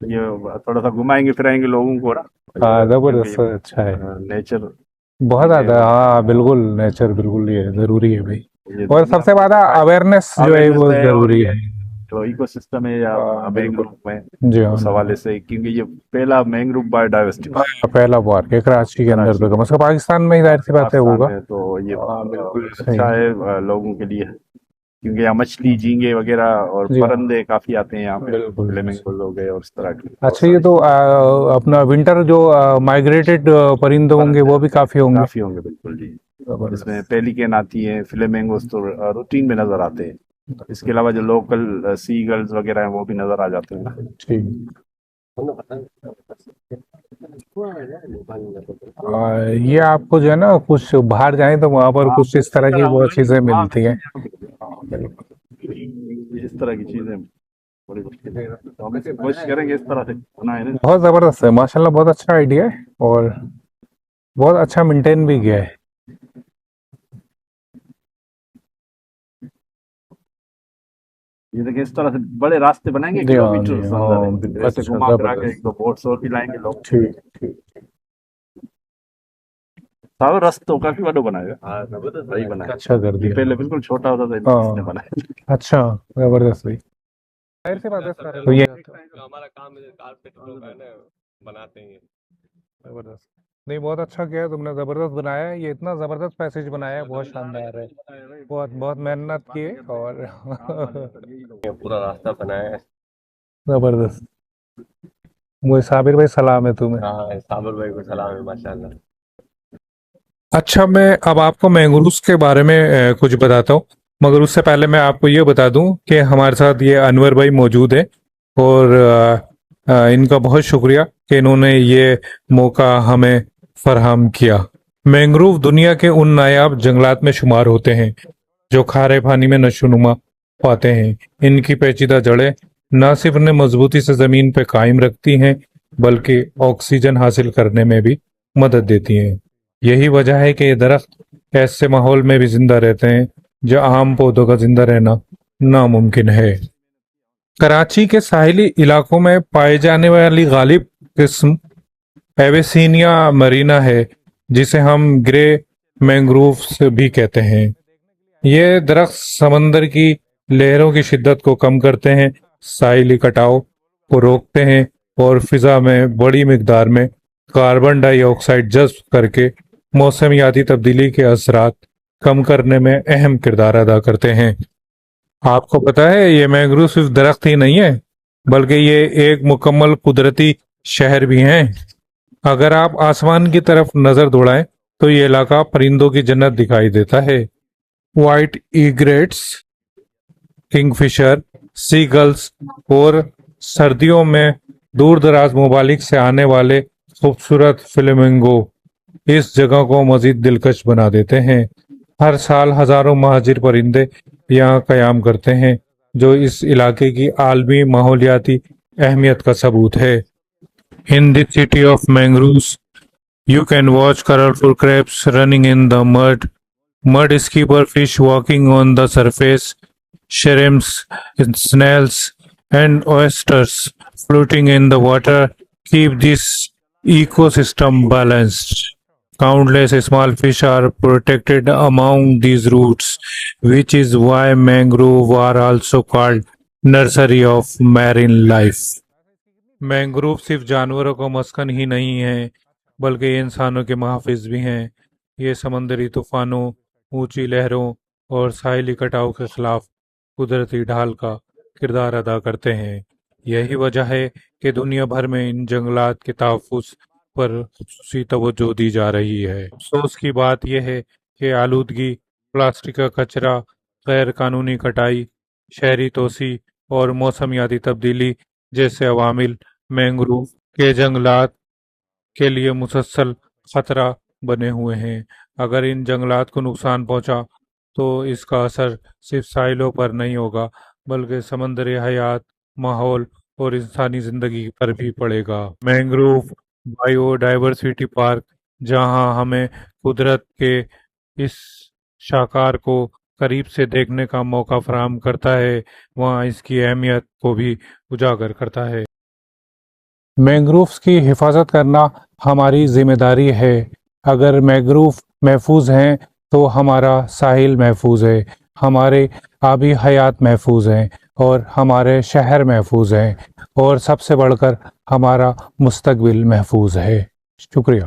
یہ تھوڑا سا گھمائیں گے پھرائیں گے لوگوں کو نا، ہاں کیونکہ زبردست، اچھا ہے، نیچر بہت چیزیں زیادہ، ہاں بالکل نیچر بالکل یہ ضروری ہے بھائی، یہ اور سب دنیا سے میں زیادہ اویئرنیس جو ہے اویئرنیس وہ ہے، اور ضروری یہ ہے۔ جو ایکو سسٹم ہے یا ہاں بالکل، مینگروو میں، جی ہاں اس جی حوالے سے، کیونکہ یہ پہلا مینگروو بایو ڈائیورسٹی ہاں، پہلا پارک ہے کراچی کے اندر کراچی تو میں، کم از کم پاکستان میں ہی ظاہر سی بات ہے پاکستان ہوگا۔ میں، تو یہ ہاں بہت بالکل صحیح، اچھا ہے لوگوں کے لیے، کیونکہ یہاں مچھلی جھینگے وغیرہ اور جی ہاں پرندے کافی آتے ہیں یہاں پہ، بالکل۔ فلیمنگول ہو گئے اور اس طرح کی بہت اچھا یہ ساری تو چیزیں اپنا ونٹر جو مائگریٹڈ پرندے ہوں گے پرندے وہ بھی کافی ہوں گے۔ کافی ہوں گے، بالکل جی۔ اس میں زبردست، پیلیکن آتی ہیں، فلیمنگوز تو روٹین میں نظر آتے ہیں، اس کے علاوہ جو لوکل سی گلز وغیرہ ہیں وہ بھی نظر آ جاتے ہیں۔ ٹھیک۔ یہ آپ کو جو ہے نا کچھ باہر جائیں تو وہاں پر ہاں کچھ اس اسی طرح کی طرح بہت چیزیں وہاں ملتی ہیں۔ ملتی ہاں بالکل، ہیں اس طرح کی چیزیں، بڑی مشکل ہے، تو ہم اس کوشش کریں گے اس طرح سے بنائیں نا۔ بہت زبردست ہے ماشاء اللہ، بہت اچھا آئیڈیا ہے اور بہت اچھا مینٹین بھی کیا ہے۔ یہ دیکھیں اس طرح سے بڑے راستے بنائیں گے، جی ہاں جی کلومیٹر اندر ہے، ہاں، ایسے اچھا گھما پھرا کے زبردست، ایک دو بورڈس اور بھی لائیں گے لوگ، ٹھیک ٹھیک۔ سارا رستہ کافی بڑا بنائے گا، صحیح بنایا، اچھا کر یہ دیا، پہلے بالکل چھوٹا ہوتا تھا، اس نے ہاں بنایا۔ اچھا زبردست بھائی، ظاہر سی بات ہے سارے لوگ ہمارا کام ہے کارپیٹ جو ہے نا بناتے ہیں۔ زبردست، نہیں بہت اچھا کیا تم نے، زبردست بنایا ہے، یہ اتنا زبردست پیسج بنایا ہے، بہت شاندار ہے، بہت بہت محنت کی ہے اور پورا راستہ بنایا ہے۔ زبردست، وہ صابر بھائی سلام ہے تمہیں۔ ہاں صابر بھائی کو سلام ہے، ماشاء اللہ۔ اچھا میں اب آپ کو مینگروز کے بارے میں کچھ بتاتا ہوں، مگر اس سے پہلے میں آپ کو یہ بتا دوں کہ ہمارے ساتھ یہ انور بھائی موجود ہیں، اور ان کا بہت شکریہ کہ انہوں نے یہ موقع ہمیں فراہم کیا۔ مینگروو دنیا کے ان نایاب جنگلات میں شمار ہوتے ہیں جو کھارے پانی میں نشو نما پاتے ہیں۔ ان کی پیچیدہ جڑیں نہ صرف انہیں مضبوطی سے زمین پہ قائم رکھتی ہیں بلکہ آکسیجن حاصل کرنے میں بھی مدد دیتی ہیں۔ یہی وجہ ہے کہ یہ درخت ایسے ماحول میں بھی زندہ رہتے ہیں جہاں عام پودوں کا زندہ رہنا ناممکن ہے۔ کراچی کے ساحلی علاقوں میں پائے جانے والی غالب قسم ایویسینیا مرینا ہے، جسے ہم گرے مینگرووز بھی کہتے ہیں۔ یہ درخت سمندر کی لہروں کی شدت کو کم کرتے ہیں، ساحلی کٹاؤ کو روکتے ہیں اور فضا میں بڑی مقدار میں کاربن ڈائی آکسائیڈ جذب کر کے موسمیاتی تبدیلی کے اثرات کم کرنے میں اہم کردار ادا کرتے ہیں۔ آپ کو پتہ ہے یہ مینگروو صرف درخت ہی نہیں ہے بلکہ یہ ایک مکمل قدرتی شہر بھی ہیں۔ اگر آپ آسمان کی طرف نظر دوڑائیں تو یہ علاقہ پرندوں کی جنت دکھائی دیتا ہے۔ وائٹ ایگریٹس، کنگ فشر، سی گلز اور سردیوں میں دور دراز ممالک سے آنے والے خوبصورت فلیمنگو اس جگہ کو مزید دلکش بنا دیتے ہیں۔ ہر سال ہزاروں مہاجر پرندے یہاں قیام کرتے ہیں، جو اس علاقے کی عالمی ماحولیاتی اہمیت کا ثبوت ہے۔ In the city of mangroves, you can watch colorful crabs running in the mud, mud skipper fish walking on the surface, shrimps, snails, and oysters floating in the water keep this ecosystem balanced. Countless small fish are protected among these roots, which is why mangrove are also called nursery of marine life. Mangrove صرف جانوروں کا مسکن ہی نہیں ہیں بلکہ یہ انسانوں کے محافظ بھی ہیں۔ یہ سمندری طوفانوں، اونچی لہروں اور ساحلی کٹاؤ کے خلاف قدرتی ڈھال کا کردار ادا کرتے ہیں۔ یہی وجہ ہے کہ دنیا بھر میں ان جنگلات کے تحفظ پر خصوصی توجہ دی جا رہی ہے۔ افسوس کی بات یہ ہے کہ آلودگی، پلاسٹک کا کچرا، غیر قانونی کٹائی، شہری توسیع اور موسمیاتی تبدیلی جیسے عوامل مینگروو کے جنگلات کے لیے مسلسل خطرہ بنے ہوئے ہیں۔ اگر ان جنگلات کو نقصان پہنچا تو اس کا اثر صرف ساحلوں پر نہیں ہوگا بلکہ سمندری حیات، ماحول اور انسانی زندگی پر بھی پڑے گا۔ مینگروو بائیو ڈائیورسٹی پارک جہاں ہمیں قدرت کے اس شاہکار کو قریب سے دیکھنے کا موقع فراہم کرتا ہے، وہاں اس کی اہمیت کو بھی اجاگر کرتا ہے۔ مینگرووز کی حفاظت کرنا ہماری ذمہ داری ہے. اگر مینگروو محفوظ ہیں تو ہمارا ساحل محفوظ ہے، ہمارے آبی حیات محفوظ ہیں اور ہمارے شہر محفوظ ہیں، اور سب سے بڑھ کر ہمارا مستقبل محفوظ ہے. شکریہ.